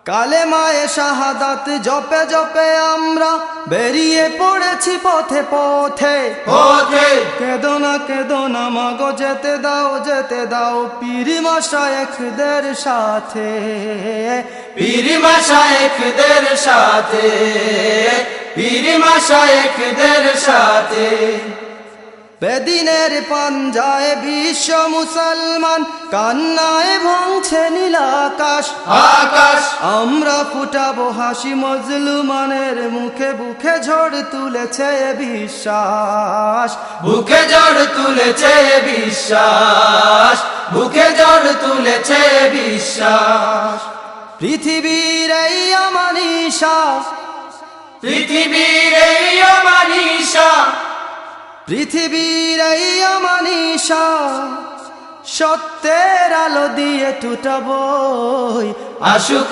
কালেমায়ে শাহাদাত জপে জপে আমরা বেরিয়ে পড়েছি পথে পথে পথে। কেদো না মাগো যেতে দাও পীর মাশায়েখদের সাথে, পীর মাশায়েখদের সাথে, পীর মাশায়েখদের সাথে। বেদিনের পাঞ্জায় বিশ্ব মুসলমান, কান্নায় ভাঙছে নীল আকাশ আকাশ। আমরা ফুটাবো হাসি, মজলুমানের মুখে বুকে ঝড় তুলেছে বিশ্বাস, বুকে ঝড় তুলেছে বিশ্বাস, বুকে ঝড় তুলেছে বিশ্বাস। পৃথিবীর এই আমানিশা, পৃথিবীর এই অমানিশা, পৃথিবীর এই আমানিশা, সত্যের আলো দিয়ে টুটাবো আসুক